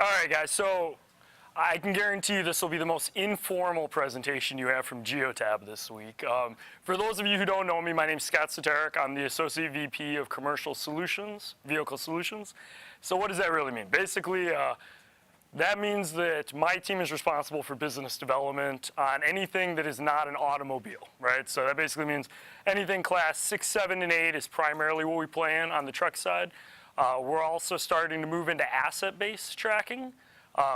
All right, guys, so I can guarantee you this will be the most informal presentation you have from Geotab this week. For those of you who don't know me, my name's Scott Soteric. I'm the Associate VP of Commercial Solutions, Vehicle Solutions. So what does that really mean? Basically, that means that my team is responsible for business development on anything that is not an automobile, right? So that basically means anything class 6, 7, and 8 is primarily what we play in on the truck side. We're also starting to move into asset-based tracking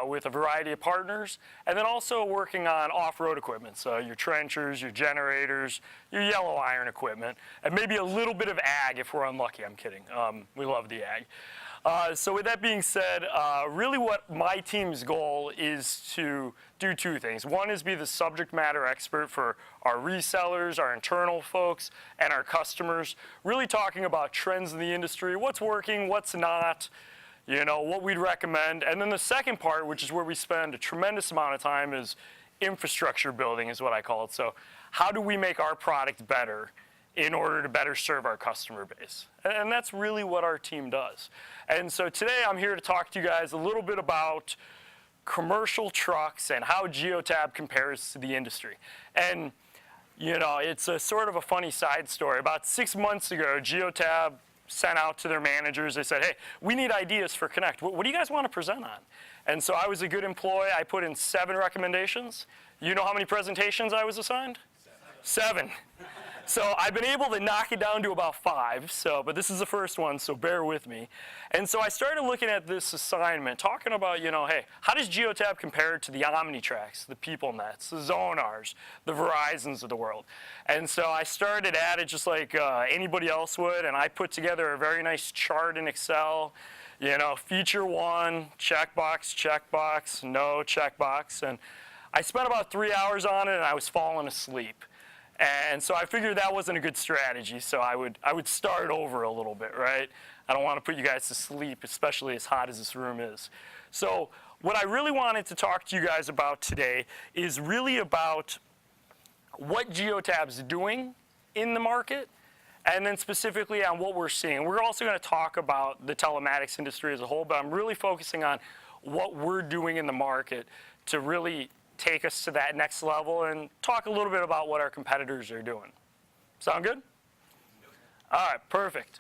with a variety of partners, and then also working on off-road equipment, so your trenchers, your generators, your yellow iron equipment, and maybe a little bit of ag if we're unlucky. I'm kidding. We love the ag. So with that being said, really what my team's goal is to do two things. One is be the subject matter expert for our resellers, our internal folks, and our customers, really talking about trends in the industry, what's working, what's not, you know, what we'd recommend. And then the second part, which is where we spend a tremendous amount of time, is infrastructure building is what I call it. So how do we make our product better in order to better serve our customer base? And that's really what our team does. And so today I'm here to talk to you guys a little bit about commercial trucks and how Geotab compares to the industry. And, you know, it's a sort of a funny side story. About 6 months ago, Geotab sent out to their managers. They said, hey, we need ideas for Connect. What do you guys want to present on? And so I was a good employee. I put in 7 recommendations. You know how many presentations I was assigned? 7. So I've been able to knock it down to about 5, but this is the first one, so bear with me. And so I started looking at this assignment, talking about, you know, hey, how does Geotab compare to the OmniTracks, the PeopleNets, the Zonars, the Verizons of the world? And so I started at it just like anybody else would, and I put together a very nice chart in Excel. You know, feature 1, checkbox, checkbox, no checkbox. And I spent about 3 hours on it, and I was falling asleep. And so I figured that wasn't a good strategy, so I would start over a little bit, right? I don't want to put you guys to sleep, especially as hot as this room is. So what I really wanted to talk to you guys about today is really about what Geotab's doing in the market, and then specifically on what we're seeing. We're also going to talk about the telematics industry as a whole, but I'm really focusing on what we're doing in the market to really take us to that next level and talk a little bit about what our competitors are doing. Sound good? All right, perfect.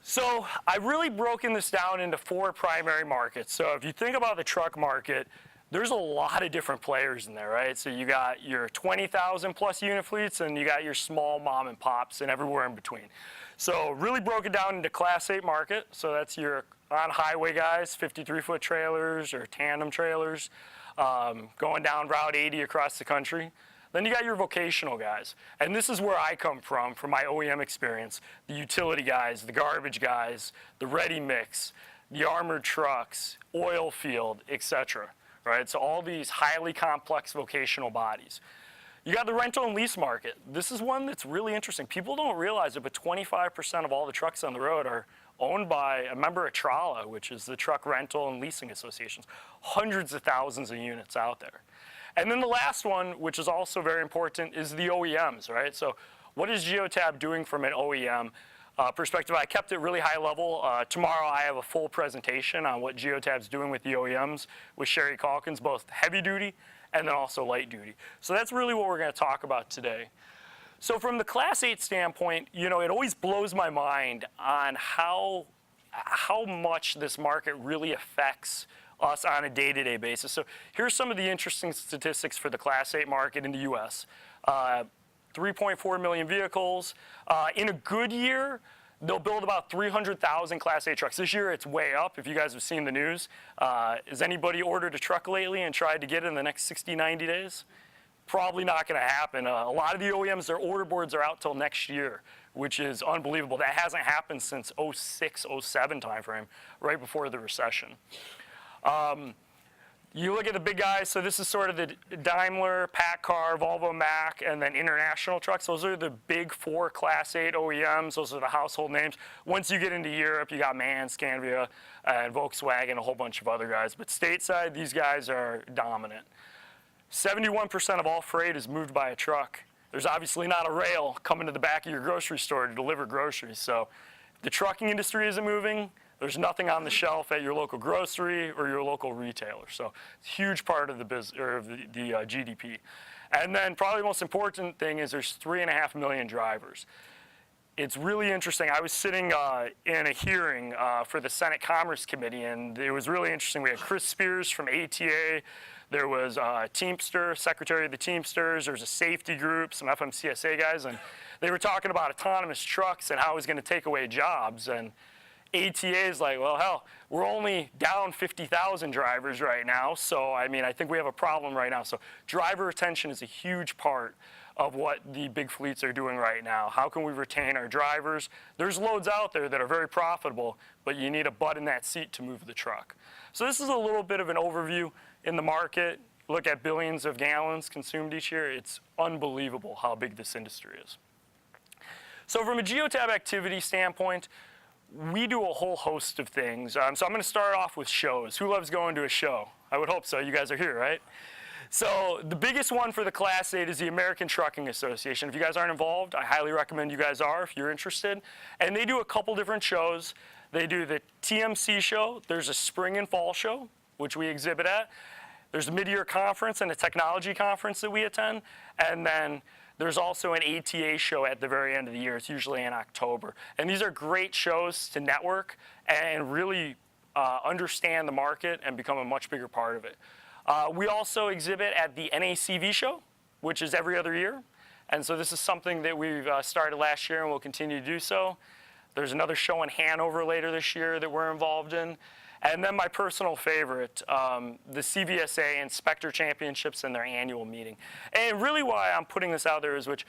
So I've really broken this down into 4 primary markets. So if you think about the truck market, there's a lot of different players in there, right? So you got your 20,000 plus unit fleets, and you got your small mom and pops and everywhere in between. So really broke it down into Class 8 market. So that's your on-highway guys, 53-foot trailers or tandem trailers, going down Route 80 across the country. Then you got your vocational guys. And this is where I come from my OEM experience. The utility guys, the garbage guys, the ready mix, the armored trucks, oil field, etc. Right? So all these highly complex vocational bodies. You got the rental and lease market. This is one that's really interesting. People don't realize it, but 25% of all the trucks on the road are owned by a member of TRALA, which is the Truck Rental and Leasing Associations. Hundreds of thousands of units out there. And then the last one, which is also very important, is the OEMs, right? So what is Geotab doing from an OEM perspective? I kept it really high level. Tomorrow I have a full presentation on what Geotab's doing with the OEMs with Sherry Calkins, both heavy duty and then also light duty. So that's really what we're going to talk about today. So from the Class 8 standpoint, you know, it always blows my mind on how much this market really affects us on a day-to-day basis. So here's some of the interesting statistics for the Class 8 market in the U.S. 3.4 million vehicles. In a good year, they'll build about 300,000 Class 8 trucks. This year, it's way up, if you guys have seen the news. Has anybody ordered a truck lately and tried to get it in the next 60, 90 days? Probably not going to happen. A lot of the OEMs, their order boards are out till next year, which is unbelievable. That hasn't happened since 06, 07 timeframe, right before the recession. You look at the big guys, so this is sort of the Daimler, PACCAR, Volvo, Mack, and then international trucks. Those are the big 4 Class 8 OEMs. Those are the household names. Once you get into Europe, you got MAN, Scania, and Volkswagen, a whole bunch of other guys. But stateside, these guys are dominant. 71% of all freight is moved by a truck. There's obviously not a rail coming to the back of your grocery store to deliver groceries. So if the trucking industry isn't moving, There's nothing on the shelf at your local grocery or your local retailer. So it's a huge part of the GDP. And then probably the most important thing is there's 3.5 million drivers. It's really interesting. I was sitting in a hearing for the Senate Commerce Committee, and it was really interesting. We had Chris Spears from ATA. There was Teamster, Secretary of the Teamsters. There was a safety group, some FMCSA guys, and they were talking about autonomous trucks and how it was going to take away jobs. And ATA is like, well, hell, we're only down 50,000 drivers right now. So, I mean, I think we have a problem right now. So driver retention is a huge part of what the big fleets are doing right now. How can we retain our drivers? There's loads out there that are very profitable, but you need a butt in that seat to move the truck. So this is a little bit of an overview in the market. Look at billions of gallons consumed each year. It's unbelievable how big this industry is. So from a Geotab activity standpoint, we do a whole host of things. So I'm going to start off with shows. Who loves going to a show? I would hope so. You guys are here, right? So the biggest one for the Class 8 is the American Trucking Association. If you guys aren't involved, I highly recommend you guys are if you're interested. And they do a couple different shows. They do the TMC show. There's a spring and fall show, which we exhibit at. There's a mid-year conference and a technology conference that we attend. And then there's also an ATA show at the very end of the year. It's usually in October. And these are great shows to network and really understand the market and become a much bigger part of it. We also exhibit at the NACV show, which is every other year. And so this is something that we've started last year and will continue to do so. There's another show in Hanover later this year that we're involved in. And then my personal favorite, the CVSA Inspector Championships and their annual meeting. And really why I'm putting this out there is which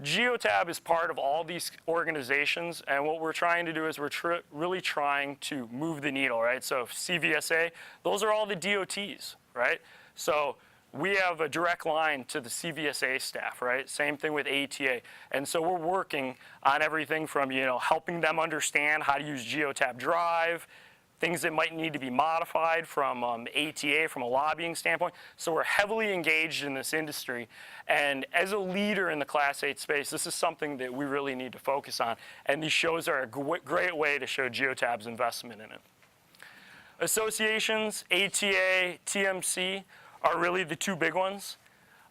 Geotab is part of all these organizations, and what we're trying to do is we're really trying to move the needle, right? So CVSA, those are all the DOTs, right? So we have a direct line to the CVSA staff, right? Same thing with ATA. And so we're working on everything from, helping them understand how to use Geotab Drive, things that might need to be modified from ATA, from a lobbying standpoint. So we're heavily engaged in this industry. And as a leader in the Class 8 space, this is something that we really need to focus on. And these shows are a great way to show Geotab's investment in it. Associations, ATA, TMC, are really the two big ones.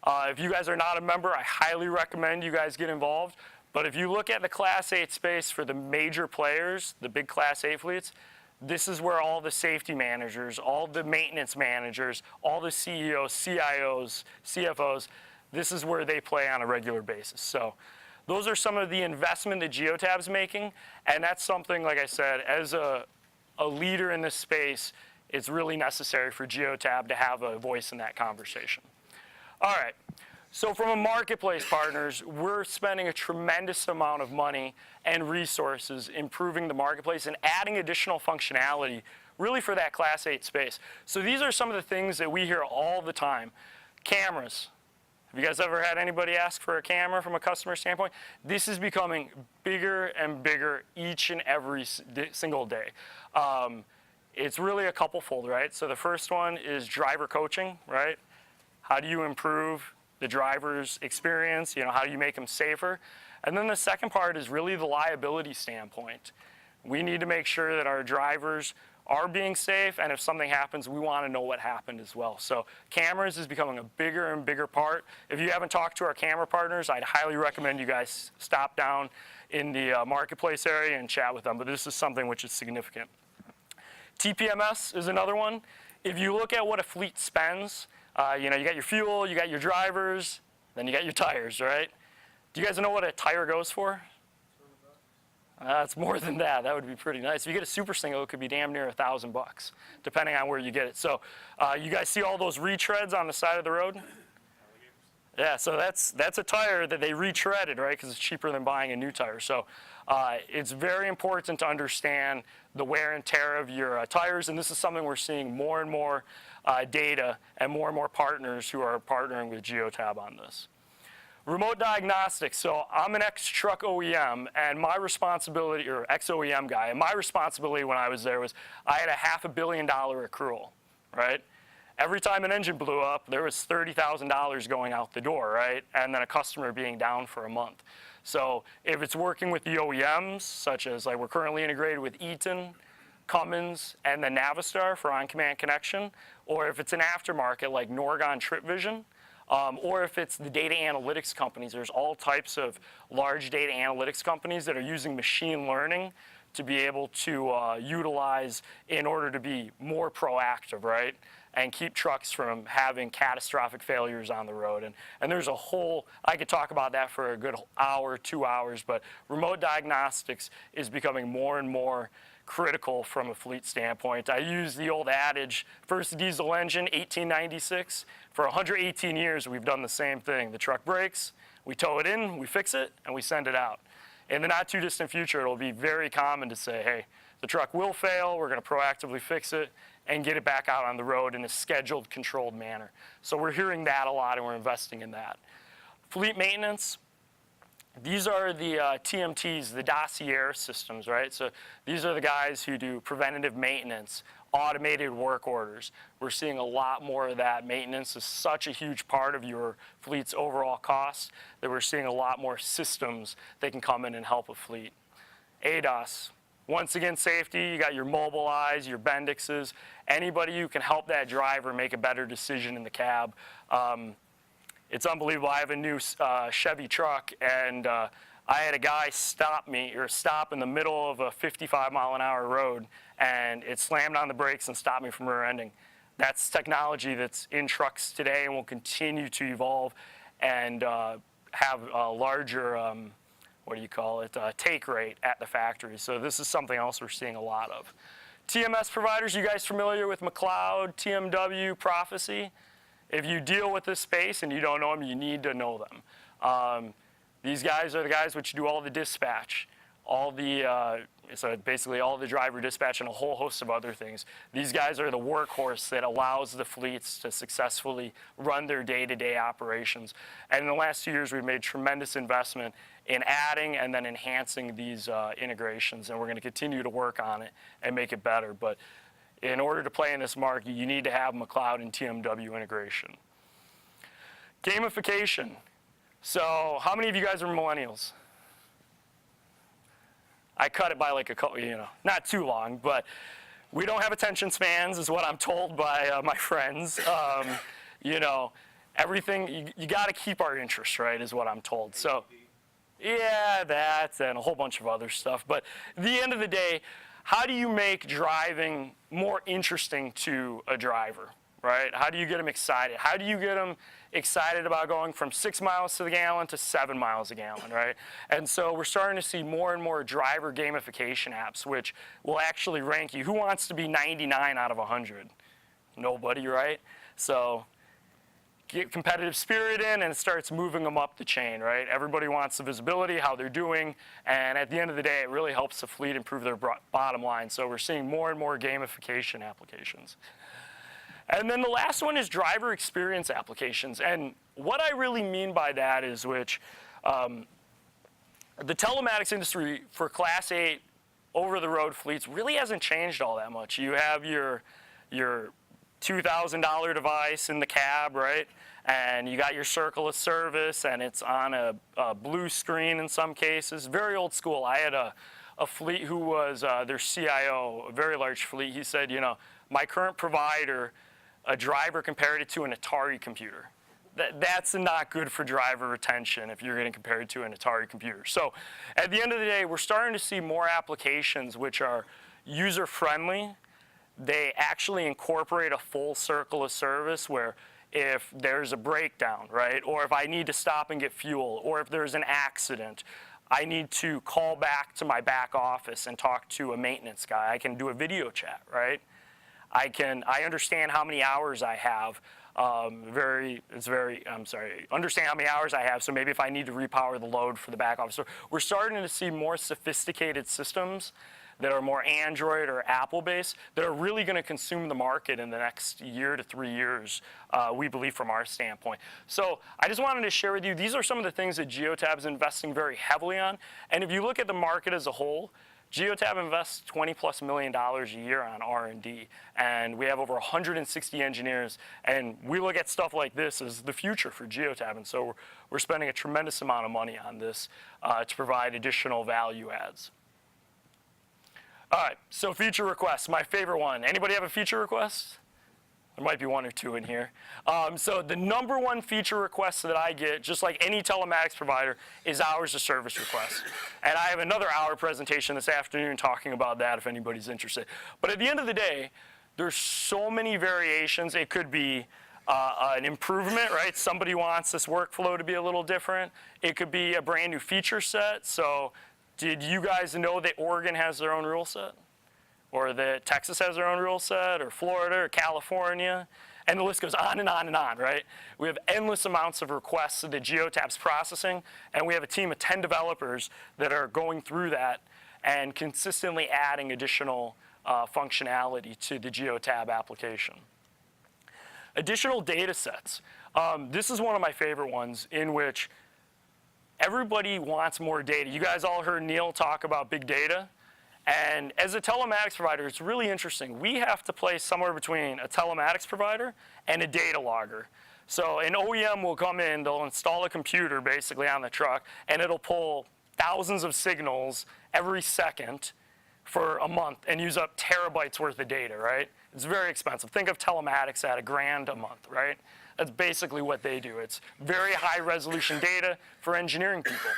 If you guys are not a member, I highly recommend you guys get involved. But if you look at the Class 8 space for the major players, the big Class 8 fleets, this is where all the safety managers, all the maintenance managers, all the CEOs, CIOs, CFOs, this is where they play on a regular basis. So those are some of the investment that Geotab's making, and that's something, like I said, as a leader in this space, it's really necessary for Geotab to have a voice in that conversation. All right. So from a marketplace partners, we're spending a tremendous amount of money and resources improving the marketplace and adding additional functionality really for that Class 8 space. So these are some of the things that we hear all the time. Cameras. Have you guys ever had anybody ask for a camera from a customer standpoint? This is becoming bigger and bigger each and every single day. It's really a couple-fold, right? So the first one is driver coaching, right? How do you improve the driver's experience? How do you make them safer? And then the second part is really the liability standpoint. We need to make sure that our drivers are being safe, and if something happens, we want to know what happened as well. So cameras is becoming a bigger and bigger part. If you haven't talked to our camera partners, I'd highly recommend you guys stop down in the marketplace area and chat with them, but this is something which is significant. Tpms is another one. If you look at what a fleet spends, you got your fuel, you got your drivers, then you got your tires, right? Do you guys know what a tire goes for? It's more than that. That would be pretty nice. If you get a super single, it could be damn near $1,000, depending on where you get it. So you guys see all those retreads on the side of the road? Yeah, so that's a tire that they retreaded, right? Because it's cheaper than buying a new tire. So it's very important to understand the wear and tear of your tires, and this is something we're seeing more and more data and more partners who are partnering with Geotab on this. Remote diagnostics. So I'm an ex-truck OEM, and my responsibility, or ex-OEM guy, and my responsibility when I was there was I had a $500 million accrual, right? Every time an engine blew up, there was $30,000 going out the door, right? And then a customer being down for a month. So if it's working with the OEMs, such as like we're currently integrated with Eaton, Cummins, and then Navistar for on-command connection, or if it's an aftermarket like Norgon Trip Vision, or if it's the data analytics companies. There's all types of large data analytics companies that are using machine learning to be able to utilize in order to be more proactive, right? And keep trucks from having catastrophic failures on the road. And there's a whole, I could talk about that for a good hour, 2 hours, but remote diagnostics is becoming more and more critical from a fleet standpoint. I use the old adage, first diesel engine, 1896. For 118 years, we've done the same thing. The truck breaks, we tow it in, we fix it, and we send it out. In the not too distant future, it'll be very common to say, hey, the truck will fail, we're gonna proactively fix it, and get it back out on the road in a scheduled, controlled manner. So we're hearing that a lot, and we're investing in that. Fleet maintenance, these are the TMTs, the dossier systems, right? So these are the guys who do preventative maintenance, automated work orders. We're seeing a lot more of that. Maintenance is such a huge part of your fleet's overall costs that we're seeing a lot more systems that can come in and help a fleet. ADAS. Once again, safety, you got your Mobilize, your Bendixes, anybody who can help that driver make a better decision in the cab. It's unbelievable. I have a new Chevy truck, and I had a guy stop in the middle of a 55-mile-an-hour road, and it slammed on the brakes and stopped me from rear-ending. That's technology that's in trucks today and will continue to evolve and have a larger take rate at the factory. So this is something else we're seeing a lot of. TMS providers, you guys familiar with McLeod, TMW, Prophecy? If you deal with this space and you don't know them, you need to know them. These guys are the guys which do all the dispatch, so basically all the driver dispatch and a whole host of other things. These guys are the workhorse that allows the fleets to successfully run their day-to-day operations. And in the last 2 years, we've made tremendous investment in adding and then enhancing these integrations, and we're going to continue to work on it and make it better. But in order to play in this market, you need to have McLeod and TMW integration. Gamification. So how many of you guys are millennials? I cut it by like a couple, not too long, but we don't have attention spans is what I'm told by my friends. Everything, you got to keep our interest, right, is what I'm told. So yeah, that and a whole bunch of other stuff. But at the end of the day, how do you make driving more interesting to a driver, right? How do you get them excited? How do you get them excited about going from 6 miles to the gallon to 7 miles a gallon, right? And so we're starting to see more and more driver gamification apps, which will actually rank you. Who wants to be 99 out of 100? Nobody, right? So get competitive spirit in, and it starts moving them up the chain, right? Everybody wants the visibility, how they're doing, and at the end of the day, it really helps the fleet improve their bottom line. So we're seeing more and more gamification applications. And then the last one is driver experience applications. And what I really mean by that is the telematics industry for Class 8 over-the-road fleets really hasn't changed all that much. You have your $2,000 device in the cab, right? And you got your circle of service, and it's on a blue screen in some cases. Very old school. I had a fleet who was their CIO, a very large fleet. He said, my current provider, a driver compared it to an Atari computer. That's not good for driver retention if you're going to compare it to an Atari computer. So at the end of the day, we're starting to see more applications which are user-friendly. They actually incorporate a full circle of service where if there's a breakdown, right, or if I need to stop and get fuel, or if there's an accident, I need to call back to my back office and talk to a maintenance guy. I can do a video chat, right? I understand how many hours I have. Understand how many hours I have, so maybe if I need to repower the load for the back office. So we're starting to see more sophisticated systems that are more Android or Apple-based that are really going to consume the market in the next year to 3 years, we believe from our standpoint. So I just wanted to share with you, these are some of the things that Geotab is investing very heavily on. And if you look at the market as a whole, Geotab invests $20+ million a year on R&D, and we have over 160 engineers, and we look at stuff like this as the future for Geotab, and so we're spending a tremendous amount of money on this to provide additional value adds. All right, so feature requests, my favorite one. Anybody have a feature request? There might be one or two in here. So the number one feature request that I get, just like any telematics provider, is hours of service requests. And I have another hour presentation this afternoon talking about that if anybody's interested. But at the end of the day, there's so many variations. It could be an improvement, right? Somebody wants this workflow to be a little different. It could be a brand new feature set. So did you guys know that Oregon has their own rule set? Or that Texas has their own rule set, or Florida, or California, and the list goes on and on and on, right? We have endless amounts of requests that Geotab's processing, and we have a team of 10 developers that are going through that and consistently adding additional functionality to the Geotab application. Additional data sets. This is one of my favorite ones in which everybody wants more data. You guys all heard Neil talk about big data. And as a telematics provider, it's really interesting. We have to play somewhere between a telematics provider and a data logger. So an OEM will come in, they'll install a computer basically on the truck, and it'll pull thousands of signals every second for a month and use up terabytes worth of data, right? It's very expensive. Think of telematics at $1,000 a month, right? That's basically what they do. It's very high resolution data for engineering people.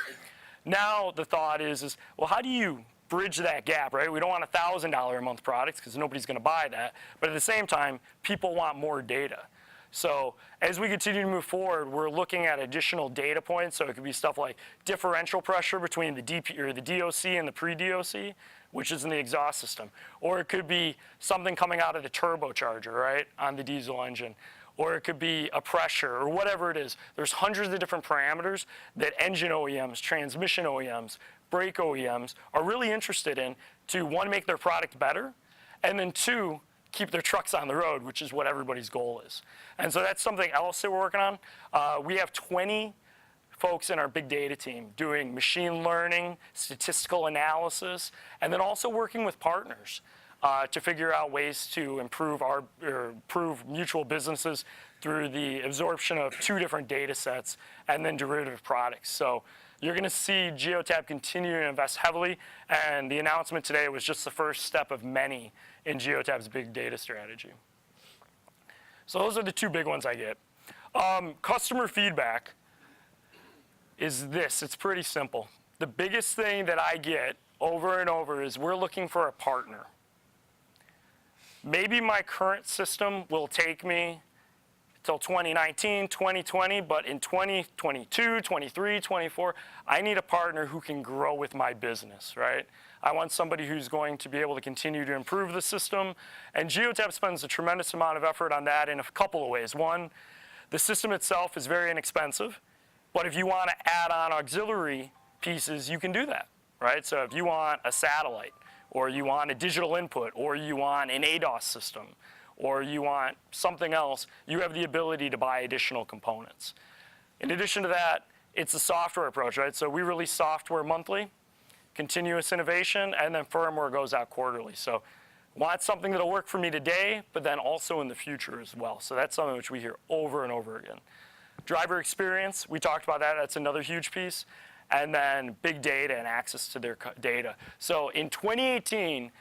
Now the thought is well, how do you bridge that gap, right? We don't want $1,000 a month products because nobody's going to buy that. But at the same time, people want more data. So as we continue to move forward, we're looking at additional data points. So it could be stuff like differential pressure between the DOC and the pre-DOC, which is in the exhaust system. Or it could be something coming out of the turbocharger, right, on the diesel engine. Or it could be a pressure, or whatever it is. There's hundreds of different parameters that engine OEMs, transmission OEMs, brake OEMs are really interested in to, one, make their product better, and then two, keep their trucks on the road, which is what everybody's goal is. And so that's something else that we're working on. We have 20 folks in our big data team doing machine learning, statistical analysis, and then also working with partners to figure out ways to improve mutual businesses through the absorption of 2 different data sets and then derivative products. So you're going to see Geotab continue to invest heavily, and the announcement today was just the first step of many in Geotab's big data strategy. So those are the 2 big ones I get. Customer feedback is this. It's pretty simple. The biggest thing that I get over and over is we're looking for a partner. Maybe my current system will take me till 2019, 2020, but in 2022, 23, 24, I need a partner who can grow with my business, right? I want somebody who's going to be able to continue to improve the system, and Geotab spends a tremendous amount of effort on that in a couple of ways. One, the system itself is very inexpensive, but if you want to add on auxiliary pieces, you can do that, right? So if you want a satellite, or you want a digital input, or you want an ADAS system, or you want something else, you have the ability to buy additional components. In addition to that, it's a software approach, right? So we release software monthly, continuous innovation, and then firmware goes out quarterly. So want something that'll work for me today, but then also in the future as well. So that's something which we hear over and over again. Driver experience, we talked about that. That's another huge piece. And then big data and access to their data. So in 2018,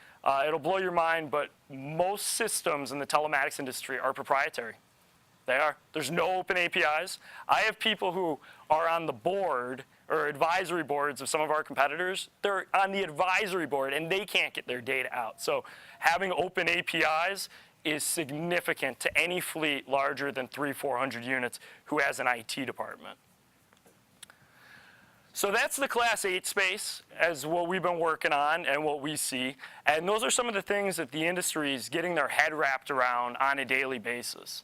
it'll blow your mind, but most systems in the telematics industry are proprietary. They are. There's no open APIs. I have people who are on the board or advisory boards of some of our competitors. They're on the advisory board, and they can't get their data out. So having open APIs is significant to any fleet larger than 300-400 units who has an IT department. So that's the Class 8 space as what we've been working on and what we see. And those are some of the things that the industry is getting their head wrapped around on a daily basis.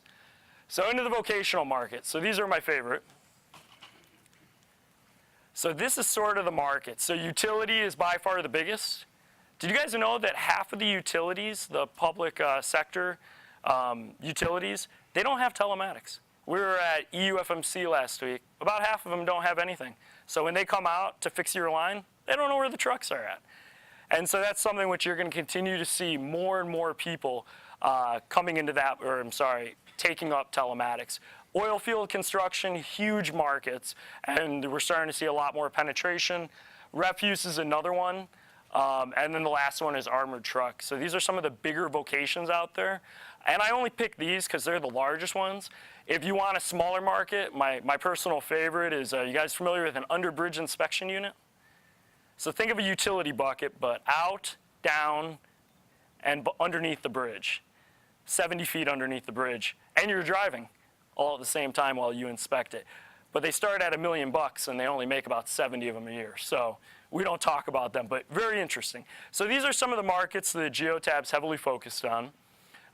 So into the vocational market. So these are my favorite. So this is sort of the market. So utility is by far the biggest. Did you guys know that half of the utilities, the public sector utilities, they don't have telematics? We were at EUFMC last week. About half of them don't have anything. So when they come out to fix your line, they don't know where the trucks are at. And so that's something which you're going to continue to see more and more people coming into that, or I'm sorry, taking up telematics. Oil field construction, huge markets, and we're starting to see a lot more penetration. Refuse is another one. And then the last one is armored truck. So these are some of the bigger vocations out there. And I only pick these because they're the largest ones. If you want a smaller market, my personal favorite is, you guys familiar with an underbridge inspection unit? So think of a utility bucket, but out, down, and underneath the bridge. 70 feet underneath the bridge. And you're driving all at the same time while you inspect it. But they start at $1 million and they only make about 70 of them a year. So we don't talk about them, but very interesting. So these are some of the markets that Geotab's heavily focused on.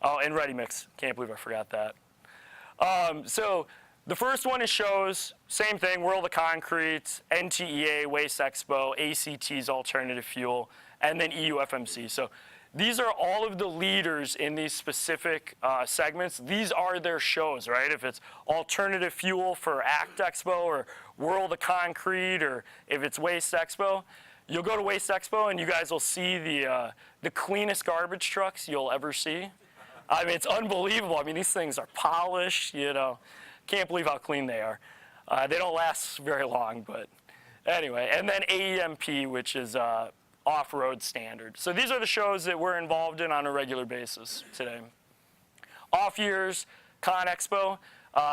Oh, and ready mix. Can't believe I forgot that. So the first one is shows, same thing, World of Concrete, NTEA, Waste Expo, ACT's Alternative Fuel, and then EUFMC. So these are all of the leaders in these specific segments. These are their shows, right? If it's Alternative Fuel for ACT Expo or World of Concrete, or if it's Waste Expo, you'll go to Waste Expo and you guys will see the cleanest garbage trucks you'll ever see. I mean, it's unbelievable. I mean, these things are polished, you know. Can't believe how clean they are. They don't last very long, but anyway. And then AEMP, which is off-road standard. So these are the shows that we're involved in on a regular basis today. Off years, Con Expo.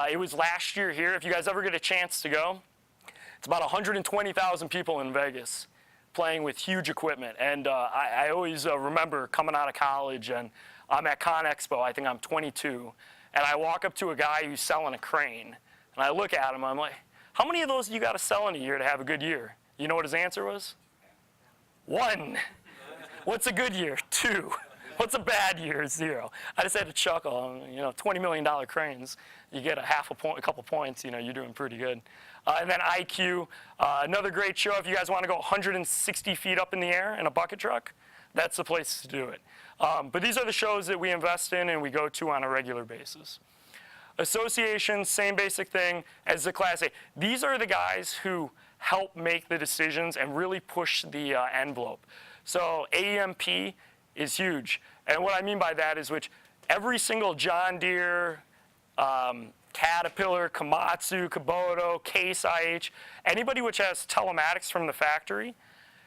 It was last year here. If you guys ever get a chance to go, it's about 120,000 people in Vegas playing with huge equipment. And I always remember coming out of college, and I'm at Con Expo. I think I'm 22. And I walk up to a guy who's selling a crane. And I look at him. I'm like, how many of those do you got to sell in a year to have a good year? You know what his answer was? 1. What's a good year? 2. What's a bad year? 0. I just had to chuckle. You know, $20 million cranes. You get a couple points. You know, you're doing pretty good. And then IQ, another great show. If you guys want to go 160 feet up in the air in a bucket truck, that's the place to do it. But these are the shows that we invest in and we go to on a regular basis. Associations, same basic thing as the Class A. These are the guys who help make the decisions and really push the envelope. So AEMP is huge. And what I mean by that is every single John Deere, Caterpillar, Komatsu, Kubota, Case IH, anybody which has telematics from the factory,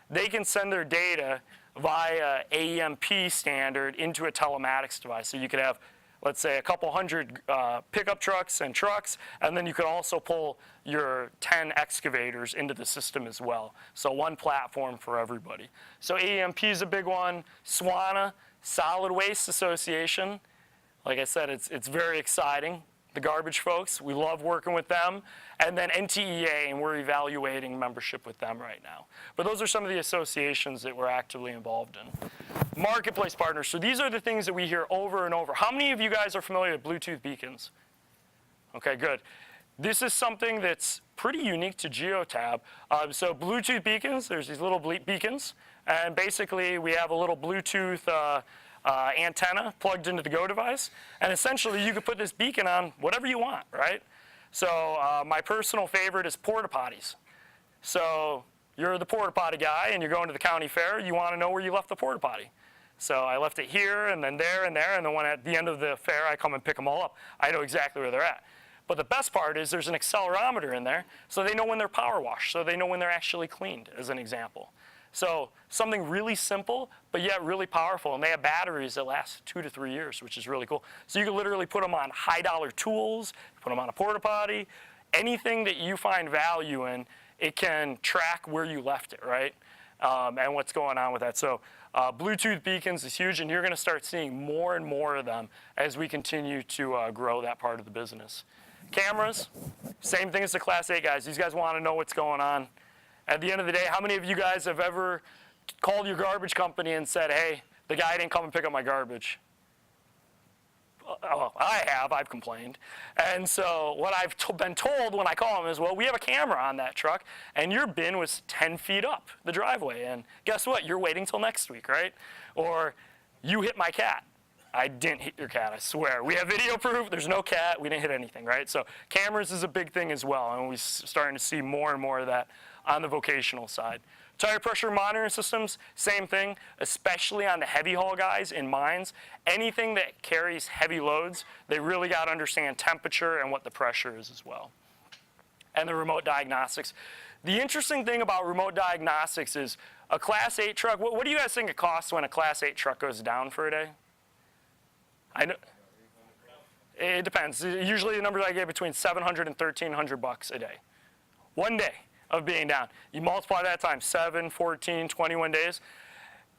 they can send their data via AEMP standard into a telematics device. So you could have, let's say, a couple hundred pickup trucks, and then you could also pull your 10 excavators into the system as well. So one platform for everybody. So AEMP is a big one. SWANA, Solid Waste Association. Like I said, it's very exciting. The garbage folks, we love working with them. And then NTEA, and we're evaluating membership with them right now. But those are some of the associations that we're actively involved in. Marketplace partners. So these are the things that we hear over and over. How many of you guys are familiar with Bluetooth beacons? Okay, good. This is something that's pretty unique to Geotab. So Bluetooth beacons, there's these little beacons. And basically, we have a little Bluetooth antenna plugged into the Go device. And essentially, you could put this beacon on whatever you want, right? So my personal favorite is porta potties. So you're the porta potty guy, and you're going to the county fair. You want to know where you left the porta potty. So I left it here, and then there, and there. And then when at the end of the fair, I come and pick them all up. I know exactly where they're at. But the best part is there's an accelerometer in there, so they know when they're power washed, so they know when they're actually cleaned, as an example. So something really simple, but yet really powerful. And they have batteries that last 2 to 3 years, which is really cool. So you can literally put them on high-dollar tools, put them on a porta potty, anything that you find value in, it can track where you left it, right? And what's going on with that. So Bluetooth beacons is huge, and you're going to start seeing more and more of them as we continue to grow that part of the business. Cameras, same thing as the Class A guys. These guys want to know what's going on. At the end of the day, how many of you guys have ever called your garbage company and said, hey, the guy didn't come and pick up my garbage? Oh, I have. I've complained. And so what I've been told when I call them is, well, we have a camera on that truck, and your bin was 10 feet up the driveway. And guess what? You're waiting till next week, right? Or you hit my cat. I didn't hit your cat, I swear. We have video proof. There's no cat. We didn't hit anything, right? So cameras is a big thing as well, and we're starting to see more and more of that on the vocational side. Tire pressure monitoring systems, same thing, especially on the heavy haul guys in mines. Anything that carries heavy loads, they really got to understand temperature and what the pressure is as well. And the remote diagnostics. The interesting thing about remote diagnostics is A Class 8 truck, what do you guys think it costs when a Class 8 truck goes down for a day? I know, it depends. Usually the numbers I get between $700 and $1,300 a day. One day of being down. You multiply that times 7, 14, 21 days,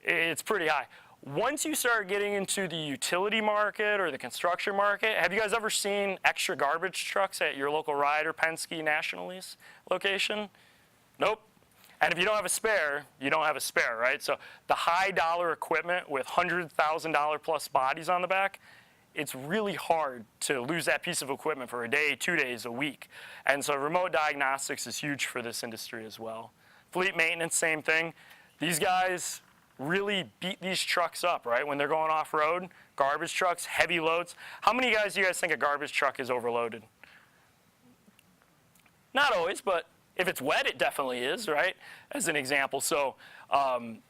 it's pretty high. Once you start getting into the utility market or the construction market, have you guys ever seen extra garbage trucks at your local Ryder, Penske, National Lease location? Nope. And if you don't have a spare, you don't have a spare, right? So the high dollar equipment with $100,000 plus bodies on the back, it's really hard to lose that piece of equipment for a day, 2 days, a week. And so remote diagnostics is huge for this industry as well. Fleet maintenance, same thing. These guys really beat these trucks up, right? When they're going off-road, garbage trucks, heavy loads. How many guys do you guys think a garbage truck is overloaded? Not always, but if it's wet, it definitely is, right? As an example. So,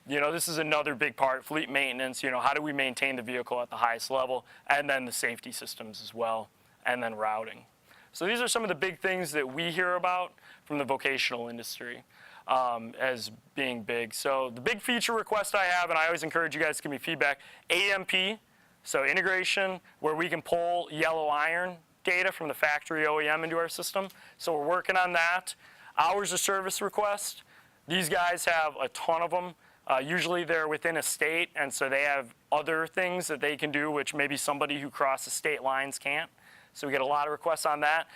this is another big part, fleet maintenance. How do we maintain the vehicle at the highest level? And then the safety systems as well, and then routing. So these are some of the big things that we hear about from the vocational industry as being big. So the big feature request I have, and I always encourage you guys to give me feedback, AMP, so integration, where we can pull yellow iron data from the factory OEM into our system. So we're working on that. Hours of service request, these guys have a ton of them. Usually they're within a state, and so they have other things that they can do, which maybe somebody who crosses state lines can't. So we get a lot of requests on that.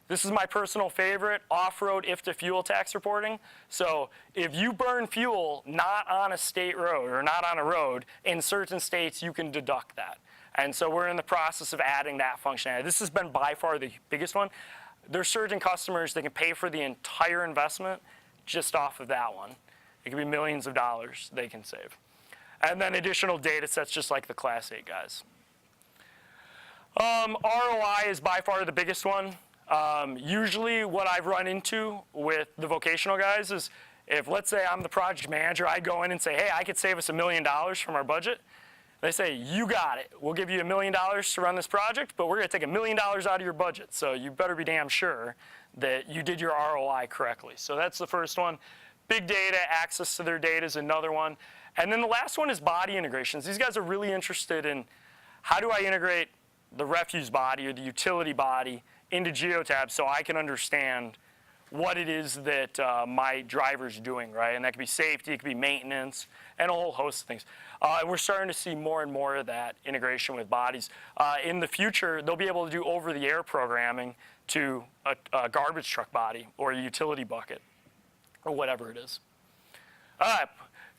This is my personal favorite, off-road IFTA fuel tax reporting. So if you burn fuel not on a state road or not on a road, in certain states you can deduct that. And so we're in the process of adding that functionality. This has been by far the biggest one. There's certain customers that can pay for the entire investment just off of that one. It could be millions of dollars they can save. And then additional data sets just like the Class 8 guys. ROI is by far the biggest one. Usually what I've run into with the vocational guys is if, let's say I'm the project manager, I go in and say, hey, I could save us $1 million from our budget. They say, you got it. We'll give you $1 million to run this project, but we're going to take $1 million out of your budget. So you better be damn sure that you did your ROI correctly. So that's the first one. Big data, access to their data is another one. And then the last one is body integrations. These guys are really interested in how do I integrate the refuse body or the utility body into Geotab so I can understand what it is that my driver's doing, right? And that could be safety, it could be maintenance, and a whole host of things. And we're starting to see more and more of that integration with bodies. In the future, they'll be able to do over-the-air programming to a garbage truck body or a utility bucket or whatever it is. All right,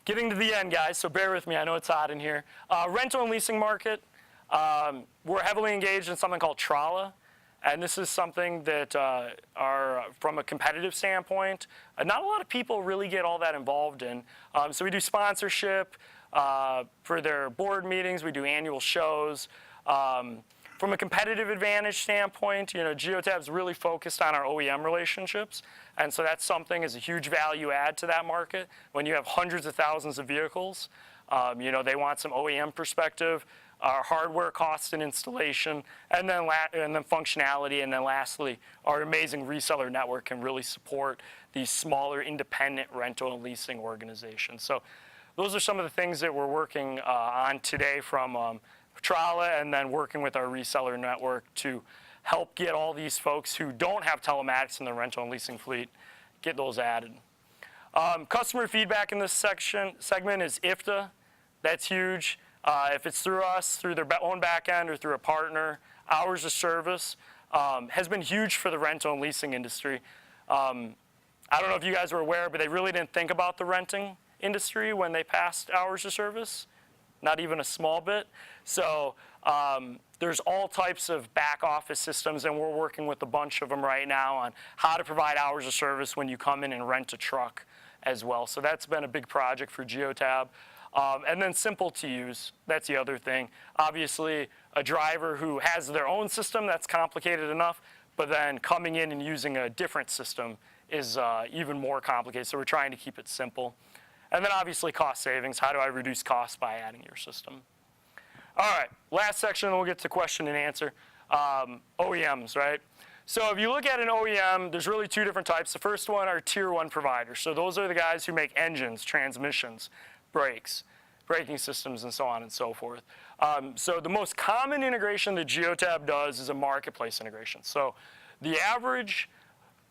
getting to the end, guys, so bear with me. I know it's hot in here. Rental and leasing market. We're heavily engaged in something called Trala. And this is something that are, from a competitive standpoint, not a lot of people really get all that involved in. So we do sponsorship for their board meetings. We do annual shows. From a competitive advantage standpoint, Geotab's really focused on our OEM relationships. And so that's something is a huge value add to that market. When you have hundreds of thousands of vehicles, they want some OEM perspective. Our hardware costs and installation, and then functionality, and then lastly, our amazing reseller network can really support these smaller independent rental and leasing organizations. So those are some of the things that we're working on today from Trala, and then working with our reseller network to help get all these folks who don't have telematics in their rental and leasing fleet, get those added. Customer feedback in this segment is IFTA. That's huge. If it's through us, through their own back end or through a partner, hours of service has been huge for the rental and leasing industry. I don't know if you guys were aware, but they really didn't think about the renting industry when they passed hours of service, not even a small bit. So there's all types of back office systems, and we're working with a bunch of them right now on how to provide hours of service when you come in and rent a truck as well. So that's been a big project for Geotab. And then simple to use, that's the other thing. Obviously, a driver who has their own system, that's complicated enough, but then coming in and using a different system is even more complicated, so we're trying to keep it simple. And then obviously cost savings. How do I reduce costs by adding your system? All right, last section, we'll get to question and answer. OEMs, right? So if you look at an OEM, there's really two different types. The first one are tier one providers. So those are the guys who make engines, transmissions, brakes, braking systems, and so on and so forth. So the most common integration that Geotab does is a marketplace integration. So the average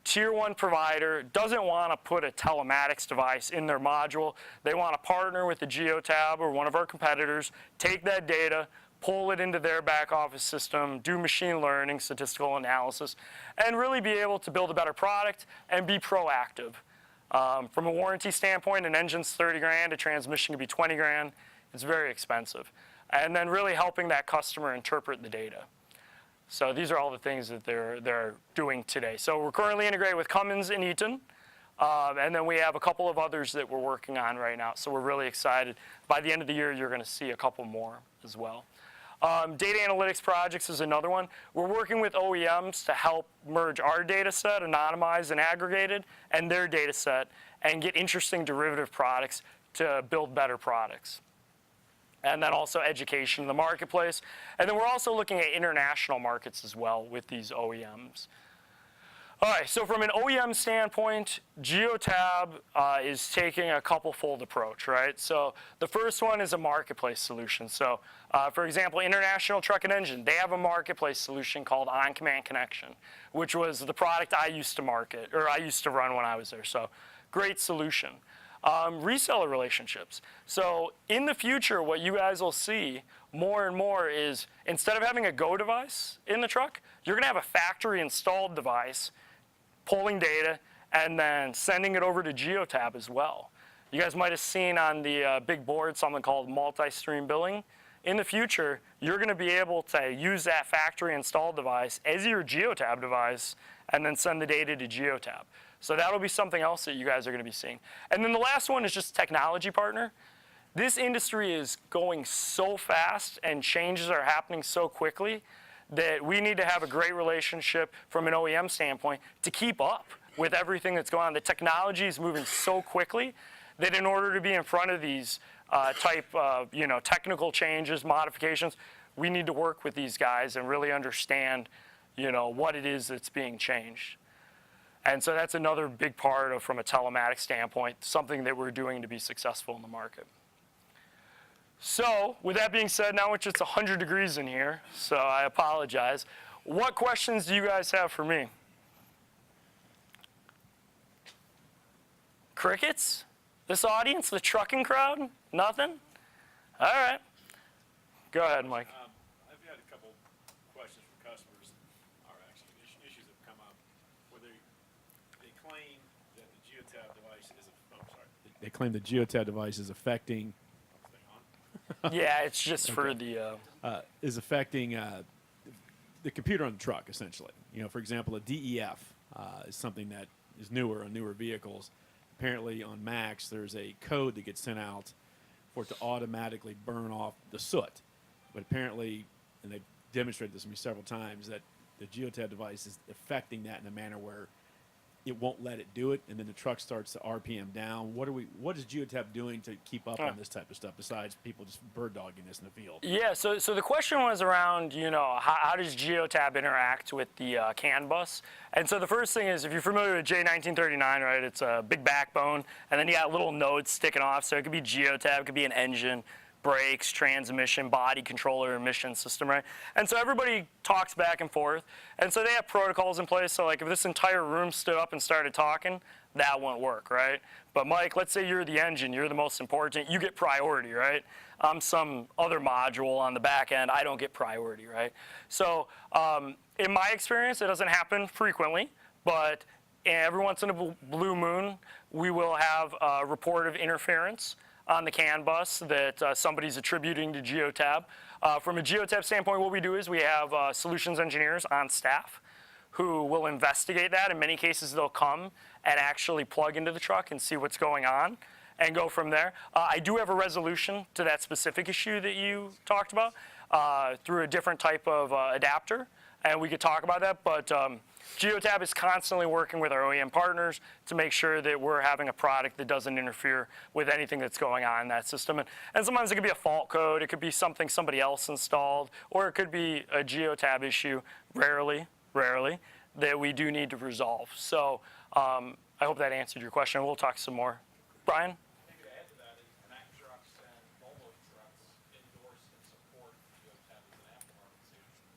tier one provider doesn't want to put a telematics device in their module. They want to partner with the Geotab or one of our competitors, take that data, pull it into their back office system, do machine learning, statistical analysis, and really be able to build a better product and be proactive. From a warranty standpoint, an engine's 30 grand, a transmission could be 20 grand. It's very expensive. And then really helping that customer interpret the data. So these are all the things that they're doing today. So we're currently integrated with Cummins and Eaton. And then we have a couple of others that we're working on right now. So we're really excited. By the end of the year, you're going to see a couple more as well. Data analytics projects is another one. We're working with OEMs to help merge our data set, anonymized and aggregated, and their data set, and get interesting derivative products to build better products. And then also education in the marketplace. And then we're also looking at international markets as well with these OEMs. All right, so from an OEM standpoint, Geotab is taking a couple-fold approach, right? So the first one is a marketplace solution. So for example, International Truck and Engine, they have a marketplace solution called On-Command Connection, which was the product I used to market, or I used to run when I was there. So great solution. Reseller relationships. So in the future, what you guys will see more and more is instead of having a Go device in the truck, you're going to have a factory installed device pulling data and then sending it over to Geotab as well. You guys might have seen on the big board something called multi-stream billing. In the future, you're going to be able to use that factory installed device as your Geotab device and then send the data to Geotab. So that'll be something else that you guys are going to be seeing. And then the last one is just technology partner. This industry is going so fast and changes are happening so quickly that we need to have a great relationship from an OEM standpoint to keep up with everything that's going on. The technology is moving so quickly that in order to be in front of these type of technical changes, modifications, we need to work with these guys and really understand what it is that's being changed. And so that's another big part of, from a telematics standpoint, something that we're doing to be successful in the market. So with that being said, now it's 100 degrees in here, so I apologize. What questions do you guys have for me? Crickets? This audience, the trucking crowd? Nothing? All right. Go ahead, Mike. I've had a couple questions from customers, or actually issues that have come up, where they claim that the Geotab device is, they claim the Geotab device is affecting, Yeah, it's just okay. For the... is affecting the computer on the truck, essentially. For example, a DEF is something that is newer on newer vehicles. Apparently on Macs, there's a code that gets sent out for it to automatically burn off the soot. But apparently, and they've demonstrated this to me several times, that the Geotab device is affecting that in a manner where it won't let it do it, and then the truck starts to RPM down. What is Geotab doing to keep up on this type of stuff besides people just bird dogging this in the field? Yeah, so the question was around, how does Geotab interact with the CAN bus? And so the first thing is, if you're familiar with J1939, right, it's a big backbone, and then you got little nodes sticking off, so it could be Geotab, it could be an engine, brakes, transmission, body controller, emission system, right? And so everybody talks back and forth. And so they have protocols in place. So like if this entire room stood up and started talking, that won't work, right? But Mike, let's say you're the engine, you're the most important, you get priority, right? I'm some other module on the back end, I don't get priority, right? So in my experience, it doesn't happen frequently, but every once in a blue moon, we will have a report of interference on the CAN bus that somebody's attributing to Geotab. From a Geotab standpoint, what we do is we have solutions engineers on staff who will investigate that. In many cases, they'll come and actually plug into the truck and see what's going on and go from there. I do have a resolution to that specific issue that you talked about through a different type of adapter, and we could talk about that, but Geotab is constantly working with our OEM partners to make sure that we're having a product that doesn't interfere with anything that's going on in that system. And sometimes it could be a fault code, it could be something somebody else installed, or it could be a Geotab issue, rarely, that we do need to resolve. So I hope that answered your question. We'll talk some more. Brian? Maybe to add to that is Mack trucks and Volvo trucks endorse and support Geotab as an aftermarket solution.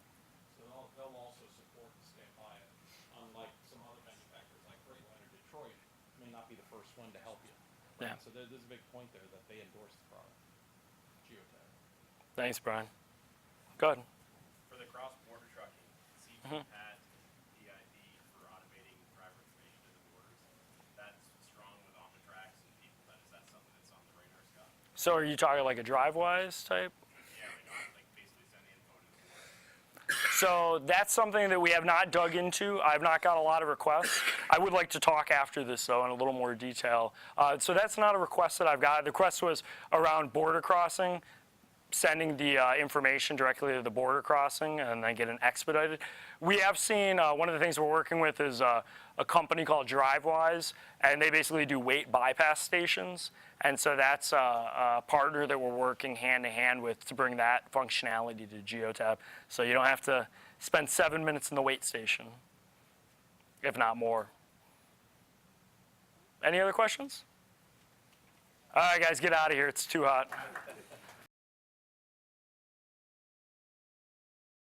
So they'll also support and stand by it, unlike some other manufacturers like Freightliner Detroit may not be the first one to help you. Yeah. So there's a big point there that they endorse the product, Geotab. Thanks, Brian. Go ahead. For the cross-border trucking, CPAT, DID for automating driver information to the borders, that's strong with OmniTrax and people. Is that something that's on the radar, Scott? So are you talking like a DriveWise type? Yeah, right now, like basically sending info to the border. So that's something that we have not dug into. I've not got a lot of requests. I would like to talk after this, though, in a little more detail. So that's not a request that I've got. The request was around border crossing, sending the information directly to the border crossing and then get it expedited. We have seen, one of the things we're working with is a company called DriveWise, and they basically do weight bypass stations. And so that's a partner that we're working hand in hand with to bring that functionality to Geotab. So you don't have to spend 7 minutes in the weight station, if not more. Any other questions? All right, guys, get out of here. It's too hot.